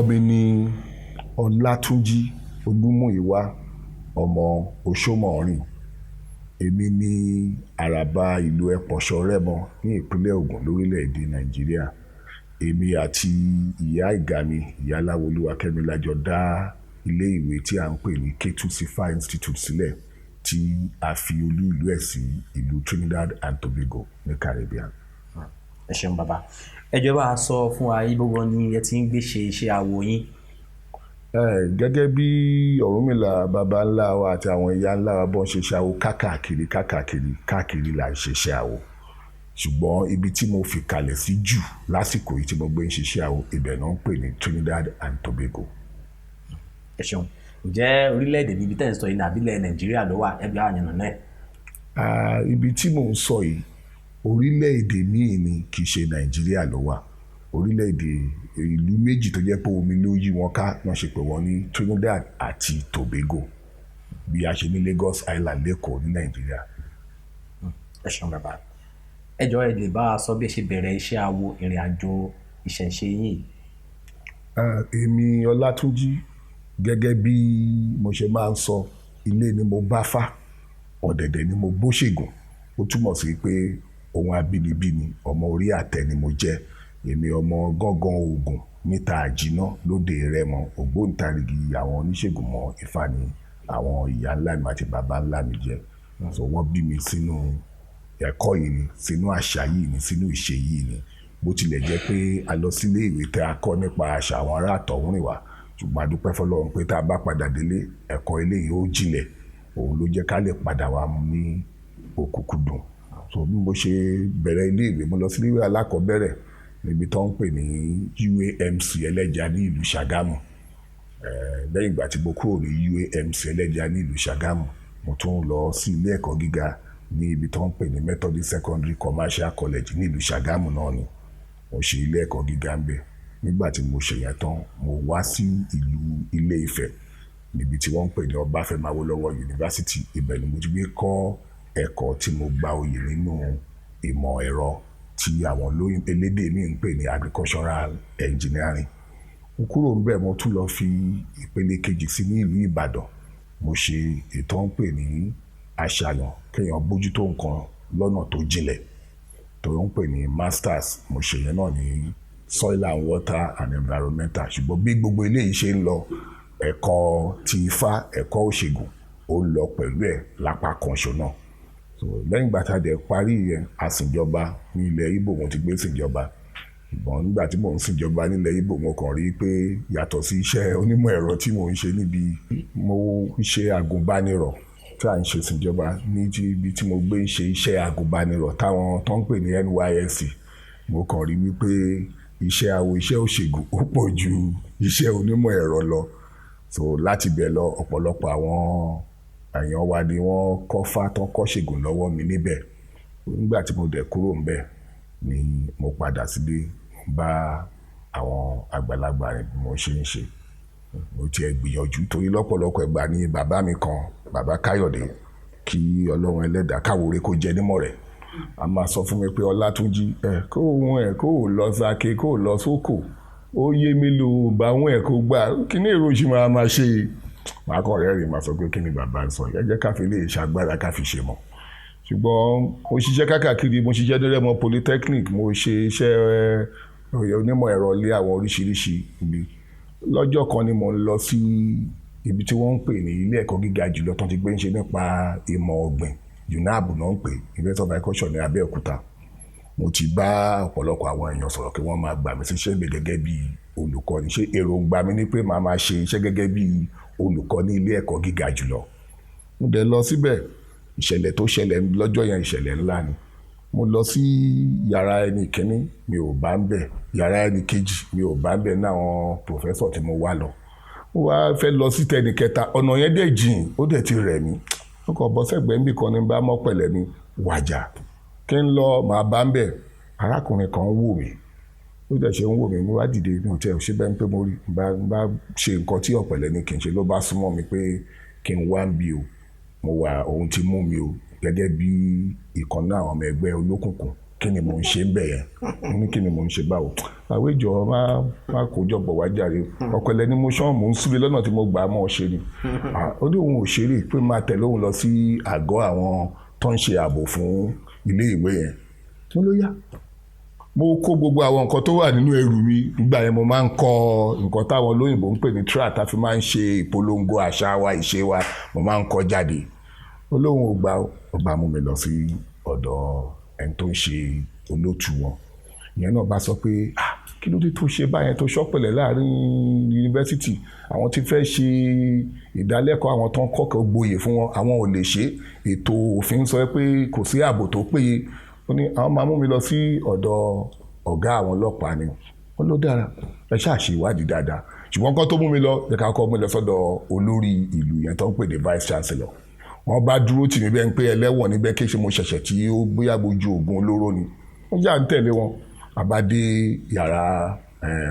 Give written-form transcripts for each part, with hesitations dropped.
mi ní Ọlátúnjí Olúmúyìwá ọmọ Òṣómọ̀rìn. Èmi ní àràbà ìlú Ẹ̀pọ̀ṣọ́ Rẹ́mọ ní ìpínlẹ̀ Ògùn lórílẹ̀‐èdè Nàìjíríà. Èmi àti ìyá ìgá mi, ìyá Láwolúwakẹ́mi, la jọ dá ilé ìwé tí à ń pè ní Ketu Sifa Institute sílẹ̀, tí a fi olú ìlú ẹ̀ sí ìlú Trinidad and Tobago ní Caribbean. Ẹ ṣeun bàbá. Ẹ jọ̀ọ́ bá a sọ fún wa ibo gan ni ẹ ti ń gbé ṣe iṣẹ́ awo yín. Gẹ́gẹ́ bí Ọ̀rúnmìlà baba ńlá wa àti àwọn ìyá ńlá wa bọ́n ṣe ṣàwo káàkiri là ń ṣe iṣẹ́ awo. Ṣùgbọ́n ibi tí mo fi kalẹ̀ sí jù lásìkò yìí tí mo gbé ń ṣiṣẹ́ awo, ibẹ̀ náà ń pè ní Trinidad and Tobago. Ẹ ṣeun. Ǹjẹ́ orílẹ̀-èdè níbi tẹ́ ń sọ yìí ní àbílẹ̀ Nàìjíríà ló wà, ẹgbẹ́ àyànnà náà? Ibi tí mò ń sọ yìí, orílẹ̀-èdè míì ni, kì í ṣe Nàìjíríà ló wà. Orílẹ̀-èdè ìlú méjì tó jẹ́ pé omi ló yí wọn ká náà ṣe pé wọ́n ní Trinidad àti Tobago, bí a ṣe ní Lagos Island lẹ́kọ̀ọ́ ní Nàìjíríà. Ẹ ṣeun bàbá. Ẹ jọ̀ọ́ ẹ lè bá a sọ bí ẹ ṣe bẹ̀rẹ̀ iṣẹ́ awo, ìrìn àjò ìṣẹ̀ṣe yín. Èmi Ọlátúnjí, gẹ́gẹ́ bí mo ṣe máa ń sọ, ilé ni mo bá fá, ọ̀dẹ̀dẹ̀ ni mo bóṣègùn. Ó túmọ̀ sí pé ohun abínibí ni, ọmọ orí àtẹ ni mo jẹ́. Èmi ọmọ gángan Ògùn níta àjínà lóde Rẹ́mọ, ògbóǹtarìgì àwọn oníṣègùn mọ́ Ifá ni àwọn ìyá ńlá mi àti bàbá ńlá mi jẹ́. So wọ́n bí mi sínú ẹ̀kọ́ yìí ni, sínú àṣà yìí ni, sínú ìṣe yìí ni. Bó tilẹ̀ jẹ́ pé a lọ sílé ìwé tẹ́ a kọ́ nípa àṣà àwọn ará àtọ̀húnrìnwá, ṣùgbọ́n a dúpẹ́ fọlọ́run pé tá a bá padà délé, ẹ̀kọ́ eléyìí ó jinlẹ̀, òun ló jẹ́ ká lè padà wá ní òkúkúdùn. So bí mo ṣe bẹ̀rẹ̀ ilé ìwé, mo lọ sí ilé ìwé alákọ̀ọ́bẹ̀rẹ̀ níbi tó ń pè ní UAMC Ẹlẹ́ja ní ìlú Ṣàgámù. Lẹ́yìn ìgbà tí mo kúrò ní UAMC Ẹlẹ́ja ní ìlú Ṣàgámù, mo tún lọ sí ilé ẹ̀kọ́ gíga ní ibi tó ń pè ní Methodist Secondary Commercial College ní ìlú Ṣàgámù náà ni. Mo ṣe ilé ẹ̀kọ́ gíga ń bẹ̀. Nígbà tí mo ṣe yẹn tán, mo wá sí ìlú Ilé Ifẹ̀ níbi tí wọ́n ń pè ní Ọbáfẹ́mi Awólọ́wọ̀ University. Ibẹ̀ ni mo ti gbé kọ́ ẹ̀kọ́ tí mo gba oyè nínú ìmọ̀ ẹ̀rọ tí àwọn elédè mi ń pè ní agricultural engineering. Mo kúrò ńbẹ̀, mo tún lọ fi ìpele kejì sí ní ìlú Ìbàdàn. Mo ṣe ètò ń pè ní àṣàyàn kéèyàn bójútó nǹkan lọ́nà tó jinlẹ̀, tó ń pè ní masters. Mo ṣe yẹn náà ní soil and water and environmental. Ṣùgbọ́n bí gbogbo eléyìí ṣe ń lọ, ẹ̀kọ́ ti Ifá, ẹ̀kọ́ òṣègùn, ó ń lọ pẹ̀lú ẹ̀ lápá kan ṣo náà. So lẹ́yìn ìgbà tá a dẹ̀ parí yẹn, a ṣìnjọba ní ilẹ̀ Ìgbò. Mo ti gbé ṣìnjọba, ṣùgbọ́n nígbà tí mò ń ṣìnjọba nílẹ̀ Ìgbò, mo kàn rí pé yàtọ̀ sí iṣẹ́ onímọ̀ ẹ̀rọ tí mò ń ṣe níbi, mo ṣe àgùnbánirọ̀ tí à ń ṣe ṣìnjọba ní ibi tí mo gbé ń ṣe iṣẹ́ àgùnbánirọ̀ táwọn tó ń pè ní NYSC. Mo kàn rí wípé iṣẹ́ awo, iṣẹ́ òṣègùn ó pọ̀ ju iṣẹ́ onímọ̀ ẹ̀rọ lọ. So láti bẹ̀ lọ, ọ̀pọ̀lọpọ̀ àwọn èèyàn wa ni wọ́n kọ́ fá tán kọ́ ṣègùn lọ́wọ́ mi níbẹ̀. Nígbà tí mo dẹ̀ kúrò ńbẹ̀ ni mo padà sílé, bá àwọn àgbàlagbà rẹ̀ bí mo ṣe ń ṣe. Mo tiẹ̀ gbìyànjú, torí lọ́pọ̀lọpọ̀ ìgbà ni bàbá mi kan, bàbá Káyọ̀dé, kí Ọlọ́run Ẹlẹ́dàá káwòrè kó jẹ nímọ̀ rẹ̀, a máa sọ fún mi pé Ọlátúnjí, kó lọ sáké, kó lọ sóko, ó yé mi lò bá wọn kó gbà kí ní èrò ṣì máa ṣe. Màá kàn rẹ́rìn-ín, máa sọ pé kí ni bàbá ń sọ, ẹ jẹ́ ká fi lè ṣàgbára ká fi ṣe mọ̀. Ṣùgbọ́n mo ṣiṣẹ́ káàkiri, mo ṣiṣẹ́ ní Rẹ́mọ Polytechnic, mo ṣe iṣẹ́ onímọ̀ ẹ̀rọ lé àwọn oríṣiríṣi ibi. Lọ́jọ́ kan ni mo ń lọ sí ibi tí wọ́n ń pè ní ilé ẹ̀kọ́ gíga jùlọ tó ti gbé ń ṣe nípa ìmọ̀ ọ̀gbìn, UNAB náà ń pè, University of Agriculture ní Abẹ́òkúta. Mo ti bá ọ̀pọ̀lọpọ̀ àwọn èèyàn sọ̀rọ̀ kí wọ́n máa gbà mí síṣẹ́ mi gẹ́gẹ́ bí olùkọ́ni. Ṣé èròǹgbà mi ni pé màá máa ṣe iṣẹ́ gẹ́gẹ́ bí olùkọ́ ní ilé ẹ̀kọ́ gíga jùlọ. Mo dẹ̀ lọ síbẹ̀. Ìṣẹ̀lẹ̀ tó ṣẹlẹ̀ lọ́jọ́ yẹn ìṣẹ̀lẹ̀ ńlá ni. Mo lọ sí yàrá ẹni kìíní, mi ò bá ń bẹ̀. Yàrá ẹni kejì, mi ò bá ń bẹ̀ náà àwọn professor tí mo wá lọ. Mo wá fẹ́ lọ sí tẹni kẹta, ọ̀nà yẹn dẹ̀ jìn, ó dẹ̀ ti rẹ̀ mí. Mo kàn bọ́ sẹ́gbẹ̀ẹ́ níbì kan ní bá mọ́ pẹ̀lẹ́ mi wàjà. Kí n lọ, màá bá ń bẹ̀. Arákùnrin kan wò mí. Ó dẹ̀ ṣe ń wò mí, mo wá dìde, mi ò tiẹ̀ ṣe bẹ́ẹ̀ pé mo rí. Bá ṣe nǹkan tí ọ̀pẹ̀lẹ́ ní kí n ṣe, ló bá súnmọ́ mi pé kí n wá ń bí o. Mo wà, òun ti mú mi o, gẹ́gẹ́ bí ìkan náà àwọn ọmọ ẹgbẹ́ olókùnkùn kí ni mò ń ṣe ń bẹ̀ yẹn mo ní kí ni mò ń ṣe báwo àwọn ìjọ má kó jọ̀bọ̀ wá jàre ọ̀pẹ̀lẹ̀ ni mo ṣán mò ń súre lọ́nà tí mo gbà á mọ́ ọ ṣe ni ó ní òun ò ṣeré pé máa tẹ̀lé òun lọ sí àgọ́ àwọn tó ń ṣe ààbò fún ilé ìwé yẹn mo ló yá mo kó gbogbo àwọn nǹkan tó wà nínú ẹrù mi nígbà yẹn mo máa ń kọ nǹkan táwọn olóyìnbó ń pè ní tract tá fi máa ń ṣe ìpolongo àṣà wa ìṣe wa mo máa ń kọ jáde olóhùn ó gbà mú mi lọ sí ọ̀dọ̀ ẹni tó ń ṣe olótù wọn ìyẹn náà bá sọ pé kí ló dé tó ṣe báyẹn tó ṣọ́pẹ̀lẹ̀ láàrin yunifásitì àwọn tí fẹ́ ṣe ìdálẹ́kọ̀ọ́ àwọn tó ń kọ́kọ́ gboyè fún wọn àwọn ò lè ṣe ètò òfin sọ pé kò sí ààbò tó péye ó ní àwọn máa mú mi lọ sí ọ̀dọ̀ ọ̀gá àwọn ọlọ́pàá ni wọ́n ló dára ẹ ṣáà ṣe ìwádìí dáadáa ṣùgbọ́n kó tó mú mi lọ ẹ ká kọ́ mú mi lọ sọ́dọ̀ olórí ìlú yẹn tó ń pè ní vice chancellor wọ́n bá dúró tì mí bẹ́ẹ̀ ń pé ẹlẹ́wọ̀n níbẹ̀ kí ṣe mo ṣẹ̀ṣẹ̀ tí ó bóyá gbójú oògùn olóró ni wọ́n yà ń tẹ̀lé wọn àbádé yàrá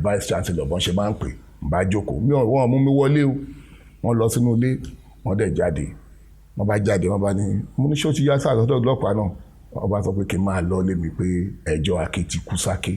vice chancellor bọ́n ṣe máa ń pè ń bá jókòó wọ́n mú mi wọlé o wọ́n lọ sínú ilé wọ́n dẹ̀ jáde wọ́n bá jáde wọ́n bá ní mo ní ṣé ó ti yá sáà lọ́dọ̀ ọlọ́pàá náà wọ́n bá sọ pé kí n máa lọ lé mi pé ẹjọ́ ake ti kú sáké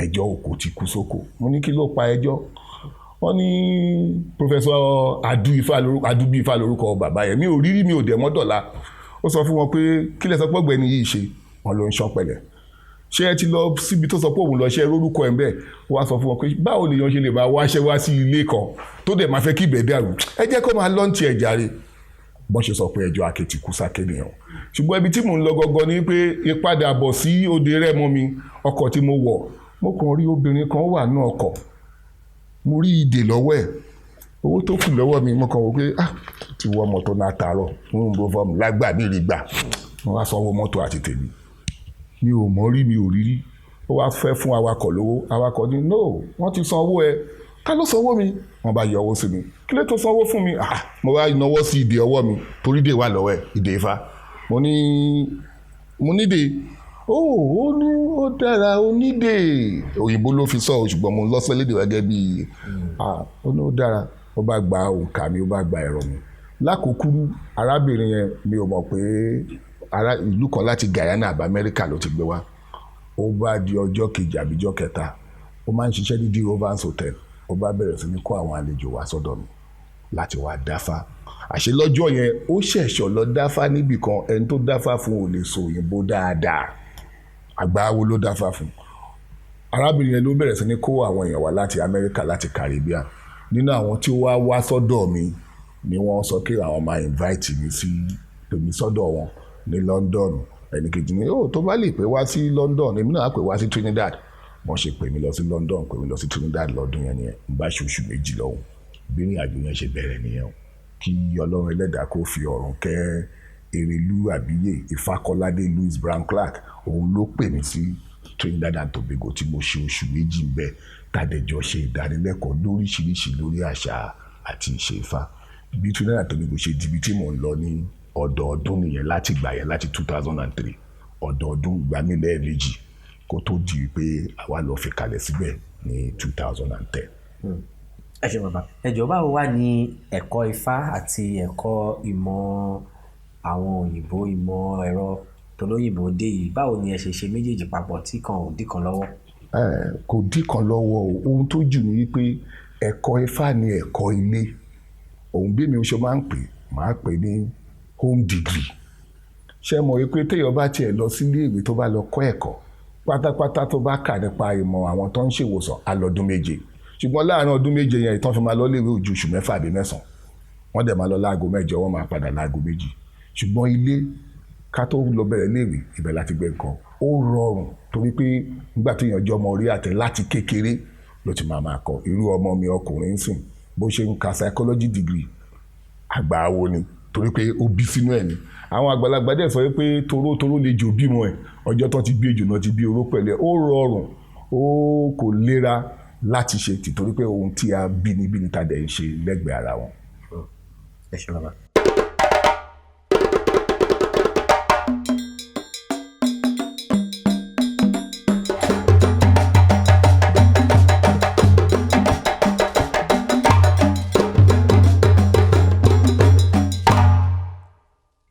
ẹjọ́ òkò ti kú sóko mo ní kí ló pa ẹjọ́ wọ́n ní Professor Adúbí Ifá lórúkọ bàbá yẹn mi ò rírí mi ò dẹ̀ mọ́dọ̀la ó sọ fún wọn pé kí lẹ sọ pé ọ̀gbẹ́ni yìí ṣe wọn ló ń ṣọpẹlẹ ṣé ẹ ti lọ síbi tó sọ pé òun lọ ṣe lórúkọ ẹ̀ ń bẹ́ẹ̀ wọ́n á sọ fún wọn pé báwo lèèyàn ṣe lè máa wáṣẹ́ wá sí ilé kan tó dẹ̀ máa fẹ́ kí ibẹ̀ dàrú ẹ jẹ́ kó máa lọ́ǹtì ẹ̀ jàre bọ́n ṣe sọ pé ẹjọ́ ake ti kú sáké nìyẹn ṣùgbọ́n ibi tí mò ń lọ gọ́gọ́ ni pé ìpadàbọ̀ sí òde Rẹ́mọ mi ọkọ̀ tí mo wọ̀ mo kàn rí obìnrin kan wà ní ọkọ̀ mo rí ìdè lọ́wọ́ ẹ̀ owó tó kù lọ́wọ́ mi mo kàn wò pé ti wọ mọ́tò náà tààrọ̀ ń bọ́ fọ́ọ̀mù lágbà mi rí gbà wọ́n wá sanwó mọ́tò àti tèmi mi ò mọ̀ rí mi ò rírí ó wá fẹ́ fún awakọ̀ lówó awakọ̀ ní no wọ́n ti san owó ẹ ká ló sanwó mi wọ́n bá yọ owó sí mi kí ló tó sanwó fún mi mo wá náwó sí ìdè ọwọ́ mi torí ìdè wà lọ́wọ́ ẹ̀ ìdè Ifá mo nídè ó ní ó dára ó nídè òyìnbó ló fi sọ ṣùgbọ́n mo lọ́sọ̀ lédè gẹ́gẹ́ bí ó ní ó dára ó bá gba òǹkà mi ó bá gba ẹ̀rọ mi lákòókò arábìnrin yẹn mi ò mọ̀ pé ìlú kan láti Guyana àbá Amẹ́ríkà ló ti gbé wá ó bá di ọjọ́ kejì àbíjọ́ kẹta ó máa ń ṣiṣẹ́ ní D Overs Hotel ó bá bẹ̀rẹ̀ sí ní kó àwọn àlejò wá sọ́dọ̀ mi láti wá dáfá àṣẹ lọ́jọ́ yẹn ó ṣẹ̀ṣọ́ lọ dáfá níbì kan ẹni tó dáfá fún ò lè sọ òyìnbó dáadáa àgbáwo ló dáfá fún arábìnrin yẹn ló bẹ̀rẹ̀ sí ní kó àwọn èèyàn wá láti Amẹ́ríkà láti Caribbean nínú àwọn tí ó wá sọ́dọ̀ mi ni wọ́n sọ pé àwọn máa invite mi sí tèmi sọ́dọ̀ wọn ní London ẹnìkejì ni tó bá lè pè wá sí London èmi náà pè wá sí Trinidad wọ́n ṣe pè mí lọ sí London pè mí lọ sí Trinidad lọ́dún yẹn nìyẹn n bá ṣe oṣù méjì lọ́hùn bí ìrìn àjò yẹn ṣe bẹ̀rẹ̀ nìyẹn kí Ọlọ́run ẹlẹ́dàá kó fi ọ̀run kẹ́ Erelu àbíyè Ifákọ́ládé Louis Brown Clark òun ló pè mí sí Trinidad and Tobago tí mo ṣe oṣù méjì ń bẹ tàdéjọ ṣe ìdánilẹ́kọ̀ọ́ lóríṣiríṣi lórí àṣà àti ìṣe Ifá bí Trinidad and Tobago ṣe di ibi tí mò ń lọ ní ọdọọdún nìyẹn láti gbà yẹn láti 2003 ọdọọdún gbà mí lẹ́ẹ̀mejì kó tó di pé àwa lọ fi kalẹ̀ síbẹ̀ ní 2010. ẹ ṣe bàbá ẹjọ báwo wà ní ẹ̀kọ́ Ifá àti ẹ̀kọ́ ìmọ̀ àwọn òyìnbó ìmọ̀ ẹ̀rọ tolóyìnbó dé yìí báwo ni ẹ ṣe ṣe méjèèjì papọ̀ tí kan ò dí kan lọ́wọ́. kò dí kan lọ́wọ́ o ohun tó jù ní wípé ẹ̀kọ́ Ifá ni ẹ̀kọ́ ilé òun bí mi ṣe máa ń pè máa pè ní home degree ṣé mọ̀ wípé téèyàn bá tiẹ̀ lọ sílé ìwé tó bá lọ kọ́ ẹ̀kọ́ pátápátá tó bá kà nípa ìmọ̀ àwọn tó ń ṣèwòsàn alọ́dún méje ṣùgbọ́n láàárín ọdún méje yẹn ìtàn fi máa lọ léèwé ojú oṣù mẹ́fà àbí mẹ́sàn-án wọ́n dẹ̀ máa lọ láago mẹ́jọ wọ́n máa padà láago méjì ṣùgbọ́n ilé ká tó lọ bẹ̀rẹ̀ léèwé ibẹ̀ láti gbé nǹkan ó rọrùn torí pé nígbà tí èèyàn jọ ọmọ orí àtẹ láti kékeré ló ti máa kọ irú ọmọ mi ọkùnrin ń sìn bó ṣe ń ka psychology degree àgbà awo ni torí pé ó bí sínú ẹ̀ ni àwọn àgbàlagbà dẹ̀ sọ pé toró lè jò bímọ ẹ̀ ọjọ́ tó ti bí ejò náà ti bí oró pẹ̀lẹ́ ó rọrùn ó kò lera láti ṣe tìtorí pé ohun tí a bí níbi níta dẹ̀ ń ṣe lẹ́gbẹ̀ẹ́ ara wọn. ẹ ṣe bàbá.